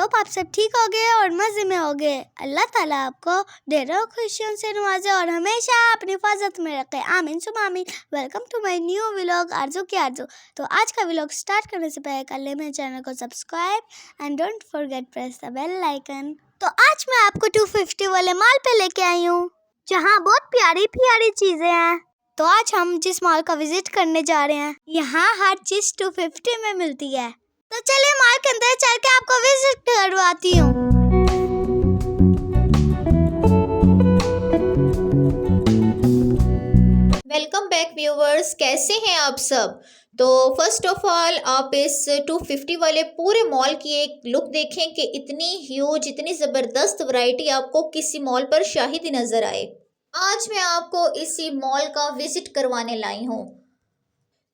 Hope आप सब ठीक हो गए और मज़े में हो गए। अल्लाह ताला आपको ढेरों खुशियों से नवाजे और हमेशा अपनी हिफाजत में रखे। आमीन सुम आमीन। Welcome to my new vlog Arzoo की आरजू। तो आज का व्लॉग स्टार्ट करने से पहले कर ले मेरे चैनल को subscribe and don't forget press the bell icon. तो आज मैं आपको 250 वाले मॉल पे लेके आई हूँ, जहाँ बहुत प्यारी प्यारी चीज़ें हैं। तो आज हम जिस मॉल का विजिट करने जा रहे हैं, यहाँ हर चीज़ 250 में मिलती है। तो चलिए मॉल के अंदर चल के आपको विजिट करवाती हूँ। वेलकम बैक व्यूवर्स, कैसे हैं आप सब। तो फर्स्ट ऑफ ऑल आप इस 250 वाले पूरे मॉल की एक लुक देखें कि इतनी ह्यूज, इतनी ज़बरदस्त वैरायटी आपको किसी मॉल पर शायद ही नज़र आए। आज मैं आपको इसी मॉल का विजिट करवाने लाई हूँ।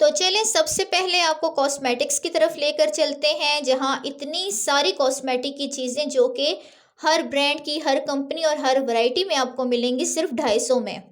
तो चलें, सबसे पहले आपको कॉस्मेटिक्स की तरफ लेकर चलते हैं, जहाँ इतनी सारी कॉस्मेटिक की चीज़ें जो कि हर ब्रांड की, हर कंपनी और हर वैरायटी में आपको मिलेंगी सिर्फ 250 में,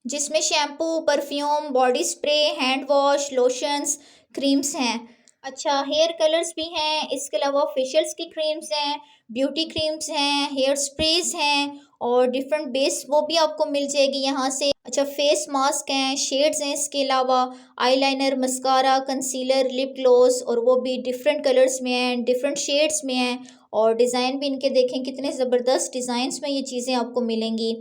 जिसमें shampoo, perfume, body spray, hand wash, lotions, creams हैं। अच्छा, हेयर कलर्स भी हैं, इसके अलावा फेशियल्स की क्रीम्स हैं, ब्यूटी क्रीम्स हैं, हेयर स्प्रेज हैं और डिफरेंट बेस वो भी आपको मिल जाएगी यहाँ से। अच्छा, फेस मास्क हैं, शेड्स हैं, इसके अलावा eyeliner, mascara, concealer, lip gloss और वो भी डिफरेंट कलर्स में हैं, डिफरेंट शेड्स में हैं और डिज़ाइन भी इनके देखें कितने ज़बरदस्त डिज़ाइंस में ये चीज़ें आपको मिलेंगी।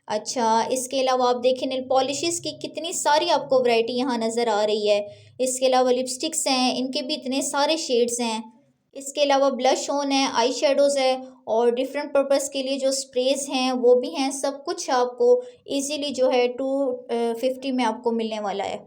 अच्छा, इसके अलावा आप देखें नेल पॉलिशेस की कितनी सारी आपको वैरायटी यहाँ नज़र आ रही है। इसके अलावा लिपस्टिक्स हैं, इनके भी इतने सारे शेड्स हैं। इसके अलावा ब्लश ऑन है, आई शेडोज़ है और डिफरेंट पर्पस के लिए जो स्प्रेज हैं वो भी हैं। सब कुछ आपको इजीली जो है 250 में आपको मिलने वाला है।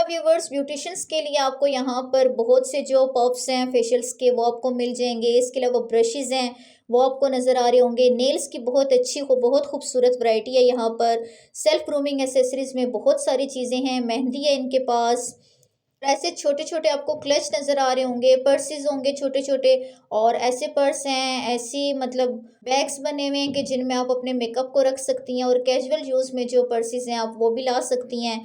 व्यूवर्स, ब्यूटिशियंस के लिए आपको यहाँ पर बहुत से जो पफ्स हैं फेशियल्स के वो आपको मिल जाएंगे। इसके अलावा ब्रशेस हैं वो आपको नज़र आ रहे होंगे। नेल्स की बहुत अच्छी बहुत खूबसूरत वैरायटी है यहाँ पर। सेल्फ ग्रूमिंग एसेसरीज में बहुत सारी चीज़ें हैं, मेहंदी है इनके पास। ऐसे छोटे छोटे आपको क्लच नज़र आ रहे होंगे, पर्सेस होंगे छोटे छोटे और ऐसे पर्स हैं, ऐसी मतलब बैग्स बने हुए हैं कि जिनमें आप अपने मेकअप को रख सकती हैं और कैजुअल यूज़ में जो पर्सेस हैं आप वो भी ला सकती हैं।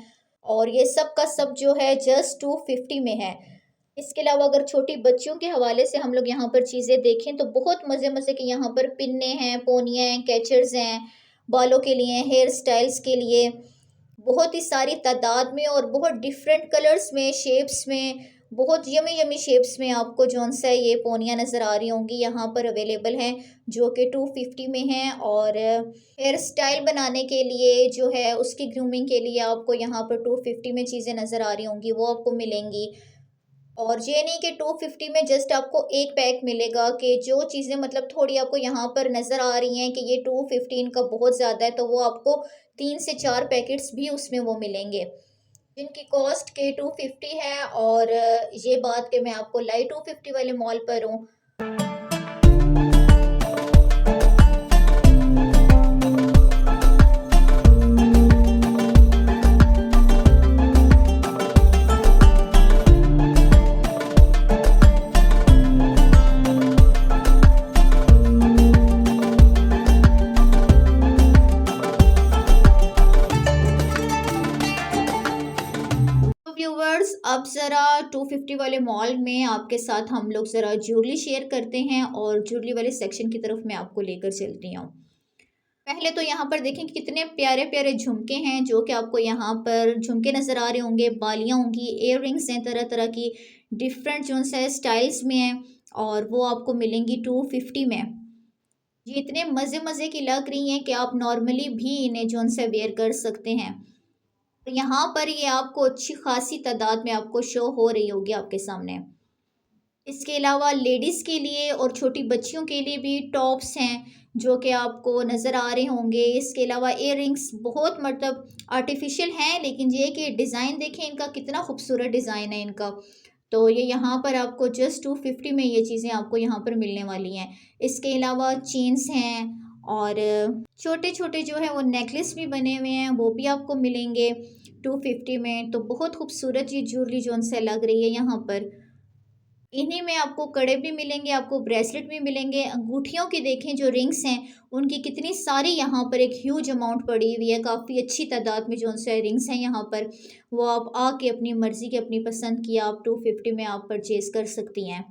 और ये सब का सब जो है जस्ट 250 में है। इसके अलावा अगर छोटी बच्चियों के हवाले से हम लोग यहाँ पर चीज़ें देखें तो बहुत मज़े मज़े के यहाँ पर पिन्ने हैं, पोनियाँ हैं, कैचर्स हैं, बालों के लिए, हेयर स्टाइल्स के लिए बहुत ही सारी तादाद में और बहुत डिफरेंट कलर्स में, शेप्स में, बहुत यमी यमी शेप्स में आपको जौन सा ये पोनियाँ नज़र आ रही होंगी यहाँ पर अवेलेबल हैं, जो कि 250 में हैं। और हेयर स्टाइल बनाने के लिए जो है उसकी ग्रूमिंग के लिए आपको यहाँ पर 250 में चीज़ें नज़र आ रही होंगी, वो आपको मिलेंगी। और ये नहीं कि 250 में जस्ट आपको एक पैक मिलेगा, कि जो चीज़ें मतलब थोड़ी आपको यहाँ पर नज़र आ रही हैं कि ये 215 का बहुत ज़्यादा है, तो वो आपको 3 से 4 पैकेट्स भी उसमें वो मिलेंगे, जिनकी कॉस्ट के 250 है। और ये बात कि मैं आपको लाई 250 वाले मॉल पर हूँ। व्यूवर्स, अब ज़रा 250 वाले मॉल में आपके साथ हम लोग ज़रा ज्वेलरी शेयर करते हैं और ज्वेलरी वाले सेक्शन की तरफ मैं आपको लेकर चलती हूँ। पहले तो यहाँ पर देखें कि कितने प्यारे प्यारे झुमके हैं, जो कि आपको यहाँ पर झुमके नज़र आ रहे होंगे, बालियाँ होंगी, इयर रिंग्स हैं तरह तरह की, डिफरेंट जो सा स्टाइल्स में हैं और वो आपको मिलेंगी 250 में। ये इतने मज़े मज़े की लग रही हैं कि आप नॉर्मली भी इन्हें जो से वेयर कर सकते हैं। यहाँ पर ये आपको अच्छी खासी तादाद में आपको शो हो रही होगी आपके सामने। इसके अलावा लेडीज़ के लिए और छोटी बच्चियों के लिए भी टॉप्स हैं जो कि आपको नज़र आ रहे होंगे। इसके अलावा इयररिंग्स बहुत मतलब आर्टिफिशियल हैं, लेकिन ये है कि डिज़ाइन देखें इनका कितना खूबसूरत डिज़ाइन है इनका। तो ये यहाँ पर आपको जस्ट 250 में ये चीज़ें आपको यहाँ पर मिलने वाली हैं। इसके अलावा चेन्स हैं और छोटे-छोटे जो है वो नेकलेस भी बने हुए हैं, वो भी आपको मिलेंगे 250 में। तो बहुत खूबसूरत ये ज्वेलरी जो उनसे लग रही है यहाँ पर। इन्हीं में आपको कड़े भी मिलेंगे, आपको ब्रेसलेट भी मिलेंगे। अंगूठियों की देखें जो रिंग्स हैं, उनकी कितनी सारी यहाँ पर एक ह्यूज अमाउंट पड़ी हुई है। काफ़ी अच्छी तादाद में जो उनसे रिंग्स हैं यहाँ पर, वो आप आके अपनी मर्ज़ी की, अपनी पसंद की आप 250 में आप परचेज़ कर सकती हैं।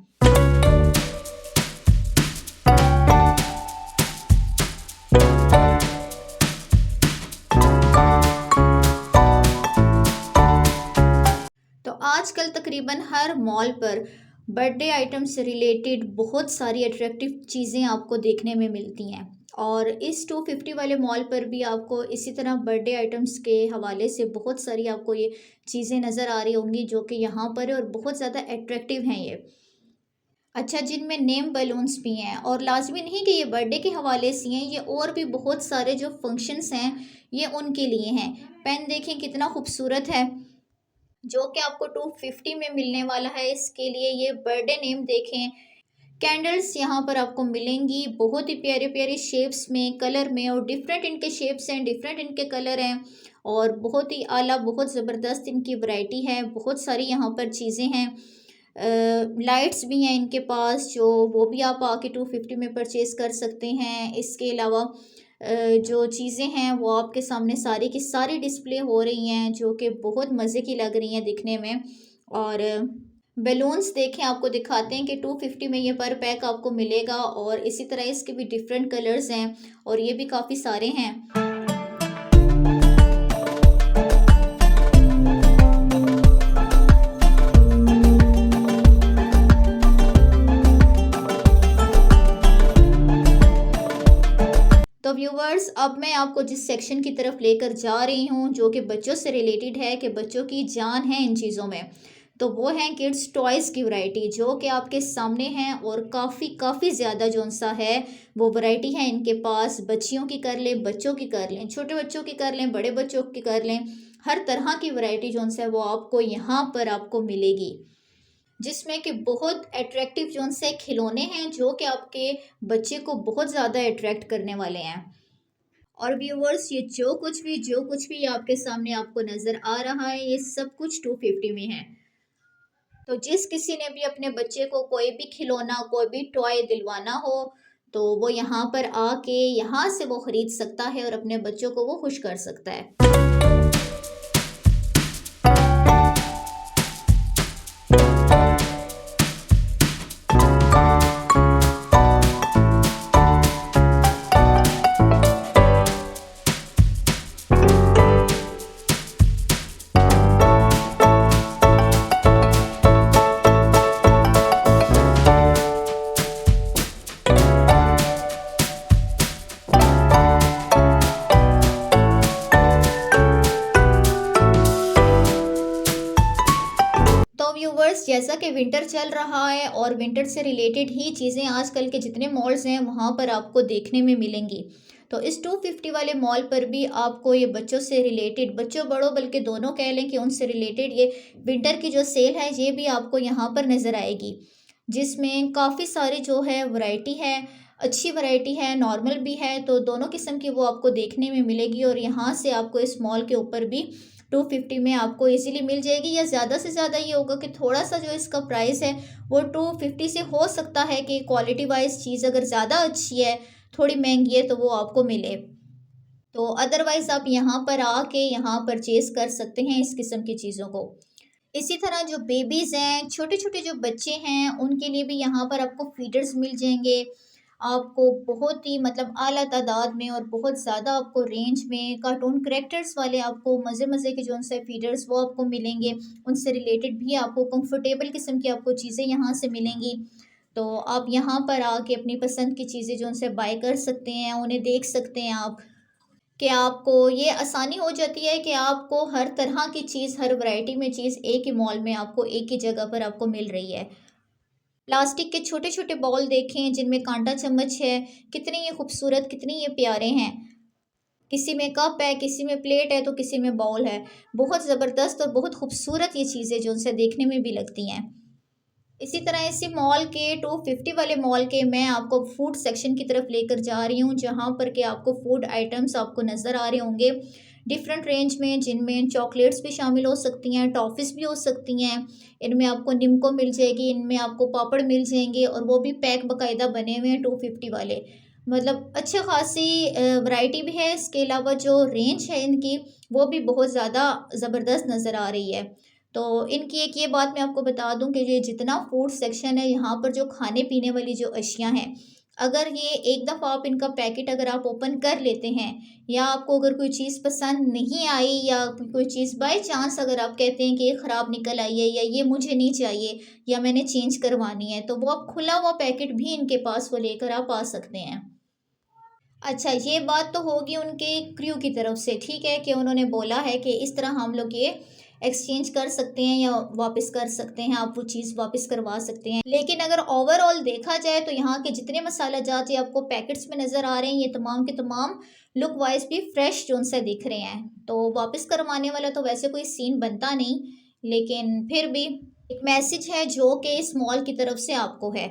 तो आजकल तकरीबन हर मॉल पर बर्थडे आइटम से रिलेटेड बहुत सारी अट्रैक्टिव चीज़ें आपको देखने में मिलती हैं, और इस 250 वाले मॉल पर भी आपको इसी तरह बर्थडे आइटम्स के हवाले से बहुत सारी आपको ये चीज़ें नज़र आ रही होंगी जो कि यहाँ पर है और बहुत ज़्यादा अट्रैक्टिव हैं ये। अच्छा, जिनमें नेम बलून्स भी हैं, और लाजमी नहीं कि ये बर्थडे के हवाले से हैं, ये और भी बहुत सारे जो फंक्शंस हैं ये उनके लिए हैं। पेन देखें कितना खूबसूरत है जो कि आपको 250 में मिलने वाला है। इसके लिए ये बर्थडे नेम देखें। कैंडल्स यहाँ पर आपको मिलेंगी बहुत ही प्यारे प्यारे शेप्स में, कलर में, और डिफरेंट इनके शेप्स हैं, डिफरेंट इनके कलर हैं, और बहुत ही आला, बहुत ज़बरदस्त इनकी वैरायटी है। बहुत सारी यहाँ पर चीज़ें हैं। लाइट्स भी हैं इनके पास, जो वो भी आप आके 250 में परचेज़ कर सकते हैं। इसके अलावा जो चीज़ें हैं वो आपके सामने सारी की सारी डिस्प्ले हो रही हैं जो कि बहुत मज़े की लग रही हैं दिखने में। और बैलून्स देखें, आपको दिखाते हैं कि 250 में ये पर पैक आपको मिलेगा, और इसी तरह इसके भी डिफरेंट कलर्स हैं और ये भी काफ़ी सारे हैं। तो व्यूवर्स, अब मैं आपको जिस सेक्शन की तरफ लेकर जा रही हूँ जो कि बच्चों से रिलेटेड है, कि बच्चों की जान है इन चीज़ों में, तो वो हैं किड्स टॉयज़ की वैरायटी जो कि आपके सामने हैं, और काफ़ी ज़्यादा जो सा है वो वैरायटी है इनके पास। बच्चियों की कर लें, बच्चों की कर लें, छोटे बच्चों की कर लें, बड़े बच्चों की कर लें, हर तरह की वैरायटी जो सा है वो आपको यहाँ पर आपको मिलेगी, जिसमें कि बहुत अट्रैक्टिव जो से खिलौने हैं जो कि आपके बच्चे को बहुत ज़्यादा अट्रैक्ट करने वाले हैं। और व्यूवर्स, ये जो कुछ भी आपके सामने आपको नज़र आ रहा है, ये सब कुछ 250 में है। तो जिस किसी ने भी अपने बच्चे को कोई भी खिलौना, कोई भी टॉय दिलवाना हो, तो वो यहाँ पर आके यहाँ से वो ख़रीद सकता है और अपने बच्चों को वो खुश कर सकता है। तो व्यूवर्स, जैसा कि विंटर चल रहा है और विंटर से रिलेटेड ही चीज़ें आजकल के जितने मॉल्स हैं वहाँ पर आपको देखने में मिलेंगी। तो इस 250 वाले मॉल पर भी आपको ये बच्चों से रिलेटेड, बच्चों बड़ों बल्कि दोनों कह लें कि उनसे रिलेटेड ये विंटर की जो सेल है ये भी आपको यहाँ पर नज़र आएगी, जिसमें काफ़ी सारी जो है वैरायटी है, अच्छी वैरायटी है, नॉर्मल भी है, तो दोनों किस्म की वो आपको देखने में मिलेगी। और यहाँ से आपको इस मॉल के ऊपर भी 250 में आपको इजीली मिल जाएगी, या ज़्यादा से ज़्यादा ये होगा कि थोड़ा सा जो इसका प्राइस है वो 250 से हो सकता है कि क्वालिटी वाइज चीज़ अगर ज़्यादा अच्छी है, थोड़ी महंगी है, तो वो आपको मिले। तो अदरवाइज़ आप यहाँ पर आके यहाँ परचेज़ कर सकते हैं इस किस्म की चीज़ों को। इसी तरह जो बेबीज़ हैं, छोटे-छोटे जो बच्चे हैं, उनके लिए भी यहाँ पर आपको फीडर्स मिल जाएँगे। आपको बहुत ही मतलब आला तादाद में और बहुत ज़्यादा आपको रेंज में कार्टून कैरेक्टर्स वाले आपको मज़े-मज़े के जो से फीडर्स वो आपको मिलेंगे। उनसे रिलेटेड भी आपको कंफर्टेबल किस्म की आपको चीज़ें यहाँ से मिलेंगी। तो आप यहाँ पर आके अपनी पसंद की चीज़ें जो उनसे बाय कर सकते हैं, उन्हें देख सकते हैं आप। कि आपको ये आसानी हो जाती है कि आपको हर तरह की चीज़, हर वैरायटी में चीज़ एक ही मॉल में आपको एक ही जगह पर आपको मिल रही है। प्लास्टिक के छोटे-छोटे बाउल देखें जिनमें कांटा चम्मच है, कितने ये खूबसूरत, कितने ये प्यारे हैं। किसी में कप है, किसी में प्लेट है, तो किसी में बाउल है। बहुत ज़बरदस्त और बहुत खूबसूरत ये चीज़ें जो उनसे देखने में भी लगती हैं। इसी तरह इसी मॉल के 250 वाले मॉल के मैं आपको फूड सेक्शन की तरफ लेकर जा रही हूँ, जहाँ पर कि आपको फूड आइटम्स आपको नज़र आ रहे होंगे डिफरेंट रेंज में, जिनमें चॉकलेट्स भी शामिल हो सकती हैं, टॉफ़ीज़ भी हो सकती हैं। इनमें आपको निम्को मिल जाएगी, इनमें आपको पापड़ मिल जाएंगे और वो भी पैक बाकायदा बने हुए हैं 250 वाले। मतलब अच्छी खासी वैरायटी भी है। इसके अलावा जो रेंज है इनकी, वो भी बहुत ज़्यादा ज़बरदस्त नज़र आ रही है। तो इनकी एक ये बात मैं आपको बता दूं कि ये जितना फूड सेक्शन है, यहाँ पर जो खाने पीने वाली जो अशियाँ हैं, अगर ये एक दफ़ा आप इनका पैकेट अगर आप ओपन कर लेते हैं, या आपको अगर कोई चीज़ पसंद नहीं आई, या कोई चीज़ बाय चांस अगर आप कहते हैं कि ये ख़राब निकल आई है, या ये मुझे नहीं चाहिए, या मैंने चेंज करवानी है, तो वो आप खुला हुआ पैकेट भी इनके पास वो लेकर आप आ सकते हैं। अच्छा, ये बात तो होगी उनके क्रू की तरफ से, ठीक है, कि उन्होंने बोला है कि इस तरह हम लोग ये एक्सचेंज कर सकते हैं या वापस कर सकते हैं, आप वो चीज़ वापस करवा सकते हैं। लेकिन अगर ओवरऑल देखा जाए तो यहाँ के जितने मसाला जात ये आपको पैकेट्स में नज़र आ रहे हैं, ये तमाम के तमाम लुक वाइज भी फ्रेश जो उनसे दिख रहे हैं। तो वापस करवाने वाला तो वैसे कोई सीन बनता नहीं, लेकिन फिर भी एक मैसेज है जो कि इस मॉल की तरफ से आपको है।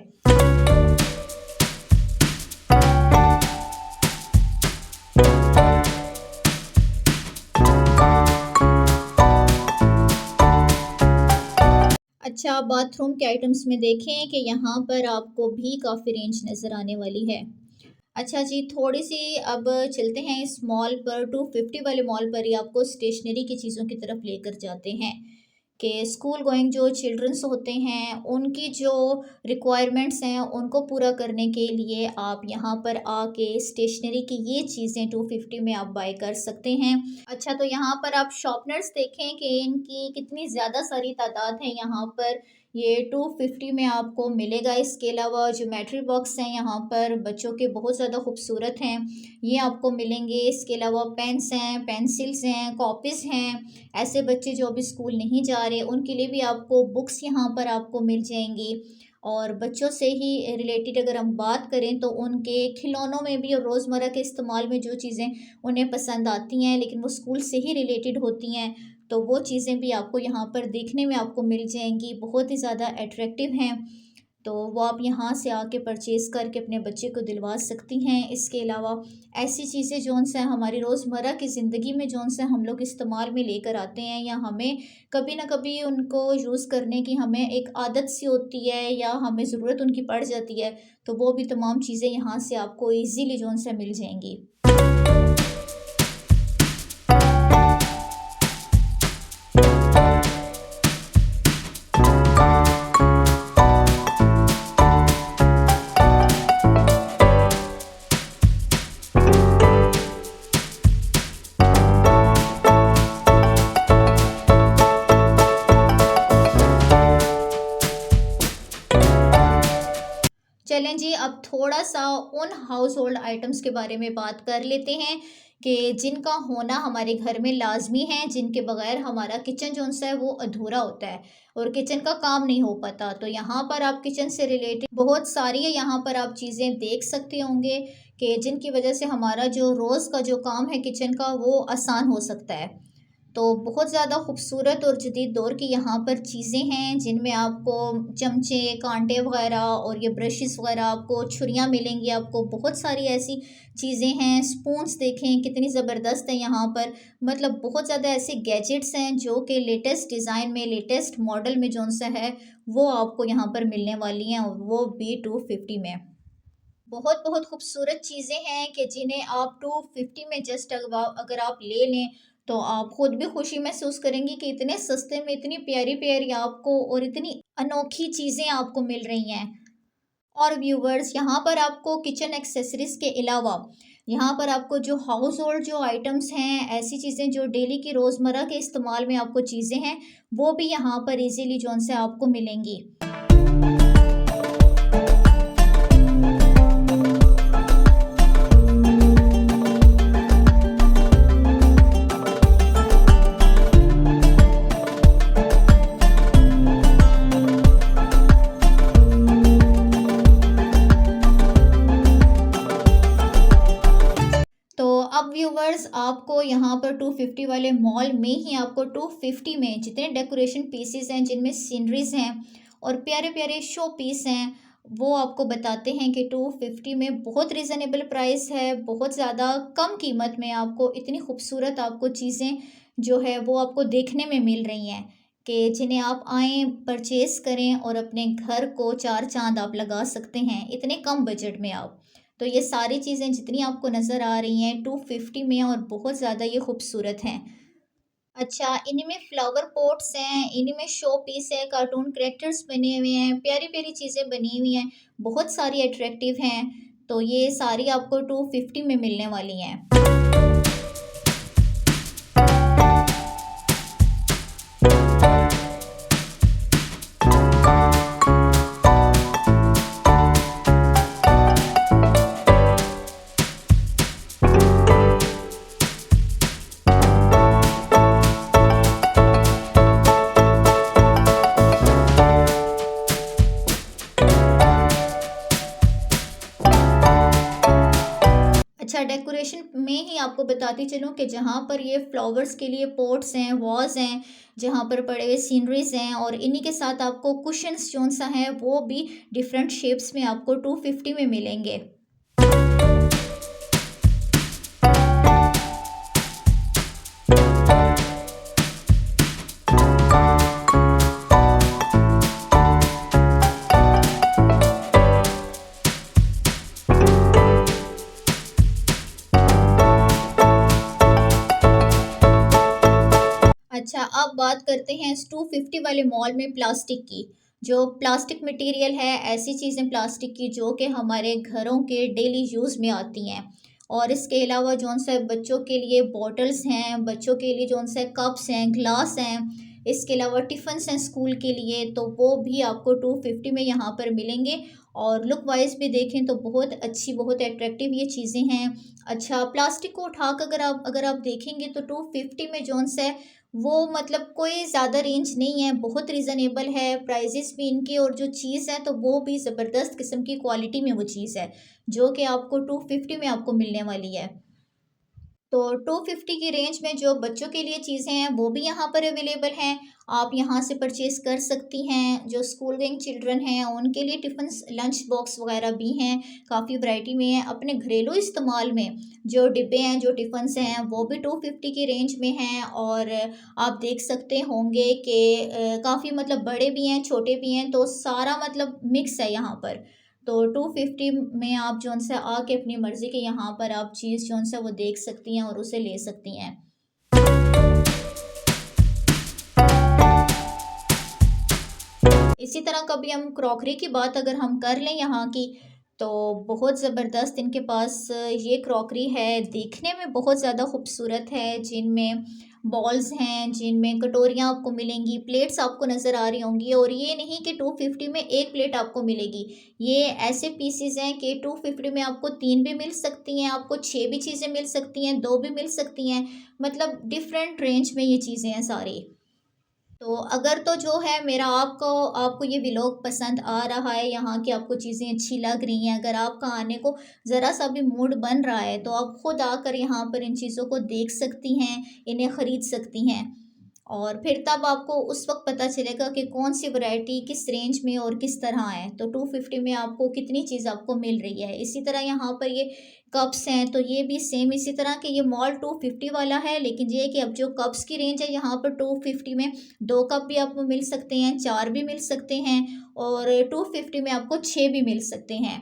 अच्छा, बाथरूम के आइटम्स में देखें कि यहाँ पर आपको भी काफ़ी रेंज नज़र आने वाली है। अच्छा जी, थोड़ी सी अब चलते हैं इस मॉल पर, 250 वाले मॉल पर ही आपको स्टेशनरी की चीज़ों की तरफ लेकर जाते हैं कि स्कूल गोइंग जो चिल्ड्रंस होते हैं, उनकी जो रिक्वायरमेंट्स हैं उनको पूरा करने के लिए आप यहाँ पर आके स्टेशनरी की ये चीज़ें 250 में आप बाय कर सकते हैं। अच्छा, तो यहाँ पर आप शॉर्पनर्स देखें कि इनकी कितनी ज़्यादा सारी तादाद है यहाँ पर, ये 250 में आपको मिलेगा। इसके अलावा ज्योमेट्री बॉक्स हैं यहाँ पर, बच्चों के बहुत ज़्यादा खूबसूरत हैं, ये आपको मिलेंगे। इसके अलावा पेन्स हैं, पेंसिल्स हैं, कॉपीज़ हैं। ऐसे बच्चे जो अभी स्कूल नहीं जा रहे, उनके लिए भी आपको बुक्स यहाँ पर आपको मिल जाएंगी। और बच्चों से ही रिलेटेड अगर हम बात करें तो उनके खिलौनों में भी और रोज़मर्रा के इस्तेमाल में जो चीज़ें उन्हें पसंद आती हैं, लेकिन वो स्कूल से ही रिलेटेड होती हैं, तो वो चीज़ें भी आपको यहाँ पर देखने में आपको मिल जाएंगी। बहुत ही ज़्यादा अट्रैक्टिव हैं, तो वो आप यहाँ से आके परचेज़ करके अपने बच्चे को दिलवा सकती हैं। इसके अलावा ऐसी चीज़ें जो उनसे हमारी रोज़मर्रा की ज़िंदगी में जो उनसे हम लोग इस्तेमाल में लेकर आते हैं, या हमें कभी ना कभी उनको यूज़ करने की हमें एक आदत सी होती है, या हमें ज़रूरत उनकी पड़ जाती है, तो वो भी तमाम चीज़ें यहाँ से आपको ईज़िली जो उनसे मिल जाएंगी। चलें जी, अब थोड़ा सा उन हाउस होल्ड आइटम्स के बारे में बात कर लेते हैं कि जिनका होना हमारे घर में लाजमी है, जिनके बगैर हमारा किचन जो है वो अधूरा होता है और किचन का काम नहीं हो पाता। तो यहाँ पर आप किचन से रिलेटेड बहुत सारी यहाँ पर आप चीज़ें देख सकते होंगे कि जिनकी वजह से हमारा जो रोज़ का जो काम है किचन का, वो आसान हो सकता है। तो बहुत ज़्यादा खूबसूरत और जदीद दौर की यहाँ पर चीज़ें हैं, जिनमें आपको चमचे, कांटे वगैरह और ये ब्रशेस वगैरह, आपको छुरियाँ मिलेंगी, आपको बहुत सारी ऐसी चीज़ें हैं। स्पून्स देखें कितनी ज़बरदस्त है यहाँ पर, मतलब बहुत ज़्यादा ऐसे गैजेट्स हैं जो कि लेटेस्ट डिज़ाइन में, लेटेस्ट मॉडल में जो सा है वो आपको यहाँ पर मिलने वाली हैं, और वो भी 250 में। बहुत बहुत खूबसूरत चीज़ें हैं कि जिन्हें आप 250 में जस्ट अगर आप ले लें तो आप खुद भी खुशी महसूस करेंगी कि इतने सस्ते में इतनी प्यारी प्यारी आपको और इतनी अनोखी चीज़ें आपको मिल रही हैं। और व्यूवर्स, यहाँ पर आपको किचन एक्सेसरीज़ के अलावा यहाँ पर आपको जो हाउस होल्ड जो आइटम्स हैं, ऐसी चीज़ें जो डेली की रोज़मर्रा के इस्तेमाल में आपको चीज़ें हैं, वो भी यहाँ पर इजीली जो से आपको मिलेंगी। आपको यहाँ पर 250 वाले मॉल में ही आपको 250 में जितने डेकोरेशन पीसेस हैं, जिनमें सीनरीज हैं और प्यारे प्यारे शो पीस हैं, वो आपको बताते हैं कि 250 में बहुत रिजनेबल प्राइस है। बहुत ज़्यादा कम कीमत में आपको इतनी खूबसूरत आपको चीज़ें जो है वो आपको देखने में मिल रही हैं कि जिन्हें आप आएँ, परचेज़ करें और अपने घर को चार चाँद आप लगा सकते हैं इतने कम बजट में आप। तो ये सारी चीज़ें जितनी आपको नज़र आ रही हैं 250 में और बहुत ज़्यादा ये खूबसूरत हैं। अच्छा, इनमें फ्लावर पॉट्स हैं, इनमें शो पीस है, कार्टून कैरेक्टर्स बने हुए हैं, प्यारी-प्यारी चीज़ें बनी हुई हैं, बहुत सारी अट्रैक्टिव हैं। तो ये सारी आपको 250 में मिलने वाली हैं। अच्छा, डेकोरेशन में ही आपको बताती चलूँ कि जहाँ पर ये फ्लावर्स के लिए पॉट्स हैं, वाज़ हैं, जहाँ पर पड़े हुए सीनरीज़ हैं और इन्हीं के साथ आपको कुशन्स जौन-सा है वो भी डिफरेंट शेप्स में आपको 250 में मिलेंगे। अच्छा, अब बात करते हैं इस 250 वाले मॉल में प्लास्टिक की। जो प्लास्टिक मटेरियल है, ऐसी चीज़ें प्लास्टिक की जो कि हमारे घरों के डेली यूज़ में आती हैं। और इसके अलावा जौन-सा बच्चों के लिए बॉटल्स हैं, बच्चों के लिए जौन-सा कप्स हैं, ग्लास हैं, इसके अलावा टिफ़िन्स हैं स्कूल के लिए, तो वो भी आपको 250 में यहाँ पर मिलेंगे। और लुक वाइज़ भी देखें तो बहुत अच्छी, बहुत अट्रैक्टिव ये चीज़ें हैं। अच्छा, प्लास्टिक को उठाकर अगर आप देखेंगे तो 250 में जौन-सा है वो मतलब कोई ज़्यादा रेंज नहीं है, बहुत रीज़नेबल है प्राइसेस भी इनके और जो चीज़ है तो वो भी ज़बरदस्त किस्म की क्वालिटी में वो चीज़ है, जो कि आपको 250 में आपको मिलने वाली है। तो 250 की रेंज में जो बच्चों के लिए चीज़ें हैं वो भी यहाँ पर अवेलेबल हैं। आप यहाँ से परचेज़ कर सकती हैं। जो स्कूल गोइंग चिल्ड्रन हैं उनके लिए टिफ़िन्स, लंच बॉक्स वग़ैरह भी हैं, काफ़ी वैरायटी में हैं। अपने घरेलू इस्तेमाल में जो डिब्बे हैं, जो टिफ़िन्स हैं वो भी 250 की रेंज में हैं। और आप देख सकते होंगे कि काफ़ी मतलब बड़े भी हैं, छोटे भी हैं, तो सारा मतलब मिक्स है यहाँ पर। तो 250 में आप जौन-सा आके अपनी मर्ज़ी के यहाँ पर आप चीज़ जौन-सा वो देख सकती हैं और उसे ले सकती हैं। इसी तरह कभी हम क्रॉकरी की बात अगर हम कर लें यहाँ की, तो बहुत ज़बरदस्त इनके पास ये क्रॉकरी है, देखने में बहुत ज़्यादा खूबसूरत है, जिनमें बॉल्स हैं, जिनमें कटोरियाँ आपको मिलेंगी, प्लेट्स आपको नज़र आ रही होंगी। और ये नहीं कि 250 में 1 प्लेट आपको मिलेगी, ये ऐसे पीसेस हैं कि 250 में आपको 3 भी मिल सकती हैं, आपको 6 भी चीज़ें मिल सकती हैं, 2 भी मिल सकती हैं, मतलब डिफरेंट रेंज में ये चीज़ें हैं सारी। तो अगर तो जो है मेरा आपको आपको ये व्लॉग पसंद आ रहा है, यहाँ की आपको चीज़ें अच्छी लग रही हैं, अगर आपका आने को ज़रा-सा भी मूड बन रहा है, तो आप खुद आकर यहाँ पर इन चीज़ों को देख सकती हैं, इन्हें ख़रीद सकती हैं। और फिर तब आपको उस वक़्त पता चलेगा कि कौन-सी वैरायटी किस रेंज में और किस तरह है। तो 250 में आपको कितनी चीज़ आपको मिल रही है। इसी तरह यहाँ पर ये कप्स हैं, तो ये भी सेम इसी तरह के ये मॉल 250 वाला है, लेकिन ये है कि अब जो कप्स की रेंज है यहाँ पर 250 में 2 कप भी आपको मिल सकते हैं, 4 भी मिल सकते हैं और 250 में आपको 6 भी मिल सकते हैं।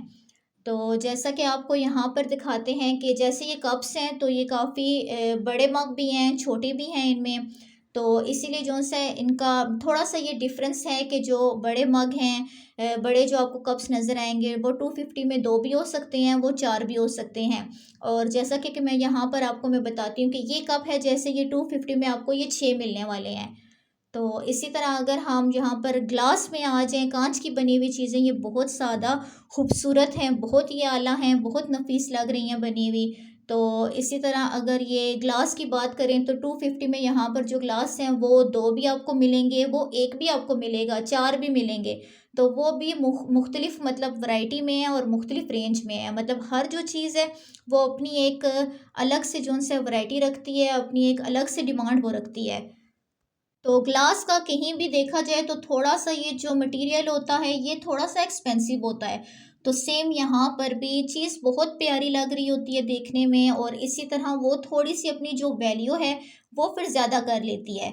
तो जैसा कि आपको यहाँ पर दिखाते हैं कि जैसे ये कप्स हैं, तो ये काफ़ी बड़े मग भी हैं, छोटे भी हैं इनमें। तो इसीलिए जो-सा है इनका थोड़ा-सा ये डिफ़रेंस है कि जो बड़े मग हैं, बड़े जो आपको कप्स नज़र आएँगे वो 250 में 2 भी हो सकते हैं, वो 4 भी हो सकते हैं। और जैसा कि मैं यहाँ पर आपको मैं बताती हूँ कि ये कप है, जैसे ये 250 में आपको ये 6 मिलने वाले हैं। तो इसी तरह अगर हम यहाँ पर ग्लास में आ जाएँ, काँच की बनी हुई चीज़ें ये बहुत ज़्यादा खूबसूरत हैं, बहुत ही आला हैं, बहुत नफ़ीस लग रही हैं बनी हुई। तो इसी तरह अगर ये ग्लास की बात करें तो 250 में यहाँ पर जो ग्लास हैं वो 2 भी आपको मिलेंगे, वो 1 भी आपको मिलेगा, 4 भी मिलेंगे। तो वो भी मुख्तलिफ मतलब वैरायटी में है और मुख्तलिफ रेंज में है। मतलब हर जो चीज़ है वो अपनी एक अलग से जो-सा वैरायटी रखती है, अपनी एक अलग से डिमांड वो रखती है। तो ग्लास का कहीं भी देखा जाए तो थोड़ा-सा ये जो मटेरियल होता है ये थोड़ा-सा एक्सपेंसिव होता है। तो सेम यहाँ पर भी चीज़ बहुत प्यारी लग रही होती है देखने में और इसी तरह वो थोड़ी-सी अपनी जो वैल्यू है वो फिर ज़्यादा कर लेती है।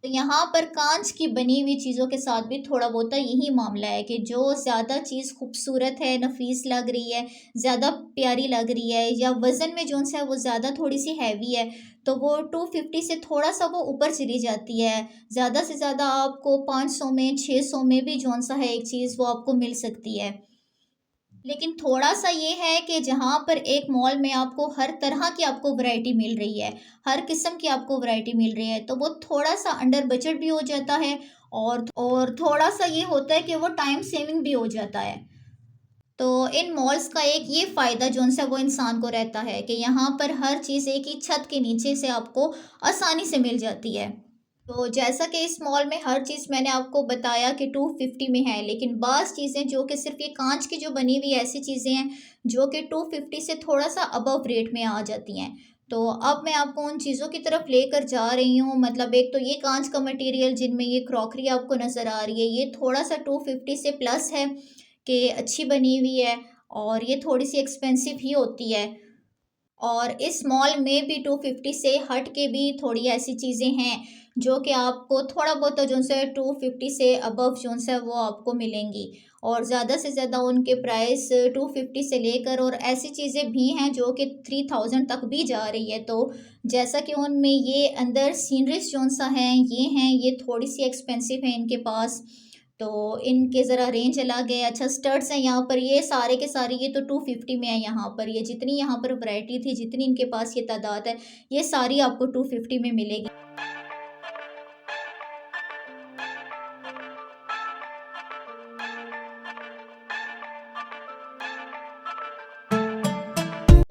तो यहाँ पर काँच की बनी हुई चीज़ों के साथ भी थोड़ा बहुत यही मामला है कि जो ज़्यादा चीज़ खूबसूरत है, नफ़ीस लग रही है, ज़्यादा प्यारी लग रही है या वज़न में जो-सा है वो ज़्यादा थोड़ी-सी हैवी है, तो वो 250 से थोड़ा-सा वो ऊपर चली जाती है। ज़्यादा से ज़्यादा आपको 500 में, 600 में भी जो-सा है एक चीज़ वो आपको मिल सकती है। लेकिन थोड़ा-सा ये है कि जहाँ पर एक मॉल में आपको हर तरह की आपको वैरायटी मिल रही है, हर किस्म की आपको वैरायटी मिल रही है, तो वो थोड़ा-सा अंडर बजट भी हो जाता है और थोड़ा-सा ये होता है कि वो टाइम सेविंग भी हो जाता है। तो इन मॉल्स का एक ये फ़ायदा जो-सा वो इंसान को रहता है कि यहाँ पर हर चीज़ एक ही छत के नीचे से आपको आसानी से मिल जाती है। तो जैसा कि इस मॉल में हर चीज़ मैंने आपको बताया कि 250 में है, लेकिन बाज़ चीज़ें जो कि सिर्फ़ ये काँच की जो बनी हुई ऐसी चीज़ें हैं, जो कि 250 से थोड़ा-सा अबव रेट में आ जाती हैं। तो अब मैं आपको उन चीज़ों की तरफ लेकर जा रही हूँ, मतलब एक तो ये काँच का मटीरियल जिनमें ये क्रॉकरी आपको नज़र आ रही है, ये थोड़ा-सा 250 से प्लस है कि अच्छी बनी हुई है और ये थोड़ी-सी एक्सपेंसिव ही होती है। और इस मॉल में भी 250 से हट के भी थोड़ी ऐसी चीज़ें हैं जो कि आपको थोड़ा बहुत जो-सा 250 से अबव जो-सा वो आपको मिलेंगी और ज़्यादा से ज़्यादा उनके प्राइस 250 से लेकर और ऐसी चीज़ें भी हैं जो कि 3000 तक भी जा रही है। तो जैसा कि उनमें ये अंदर सीनरीज़ जो-सा हैं, ये थोड़ी-सी एक्सपेंसिव है इनके पास। तो इनके ज़रा रेंज अलग है। अच्छा स्टड्स हैं यहाँ पर ये सारे के सारे ये तो 250 में है यहाँ पर। ये जितनी यहाँ पर वैरायटी थी, जितनी इनके पास ये तादाद है, ये सारी आपको 250 में मिलेगी।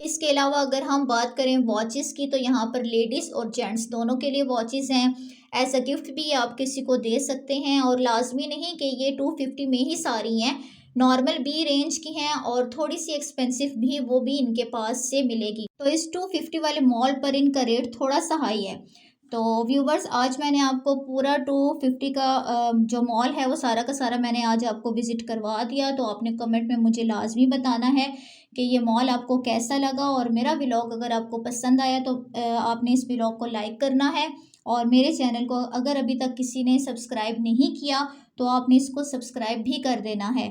इसके अलावा अगर हम बात करें वॉचेस की तो यहाँ पर लेडीज़ और जेंट्स दोनों के लिए वॉचेस हैं। एज़ अ गिफ्ट भी आप किसी को दे सकते हैं और लाज़मी नहीं कि ये 250 में ही सारी हैं। नॉर्मल भी रेंज की हैं और थोड़ी-सी एक्सपेंसिव भी वो भी इनके पास से मिलेगी। तो इस 250 वाले मॉल पर इनका रेट थोड़ा-सा हाई है। तो व्यूवर्स आज मैंने आपको पूरा 250 का जो मॉल है वो सारा का सारा मैंने आज आपको विज़िट करवा दिया। तो आपने कमेंट में मुझे लाज़मी बताना है कि ये मॉल आपको कैसा लगा और मेरा व्लॉग अगर आपको पसंद आया तो आपने इस व्लॉग को लाइक करना है और मेरे चैनल को अगर अभी तक किसी ने सब्सक्राइब नहीं किया तो आपने इसको सब्सक्राइब भी कर देना है।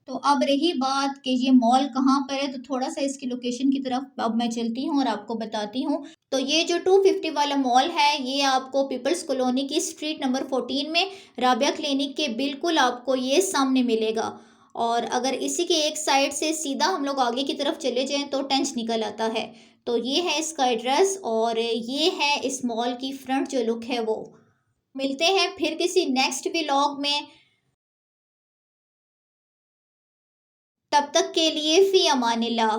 तो अब रही बात कि ये मॉल कहाँ पर है, तो थोड़ा-सा इसकी लोकेशन की तरफ अब मैं चलती हूँ और आपको बताती हूँ। तो ये जो 250 वाला मॉल है, ये आपको पीपल्स कॉलोनी की स्ट्रीट नंबर 14 में राबिया क्लिनिक के बिल्कुल आपको ये सामने मिलेगा। और अगर इसी के एक साइड से सीधा हम लोग आगे की तरफ चले जाएँ तो टेंच निकल आता है। तो ये है इसका एड्रेस और ये है इस मॉल की फ्रंट जो लुक है वो। मिलते हैं फिर किसी नेक्स्ट व्लॉग में, तब तक के लिए फ़ी अमानिल्लाह।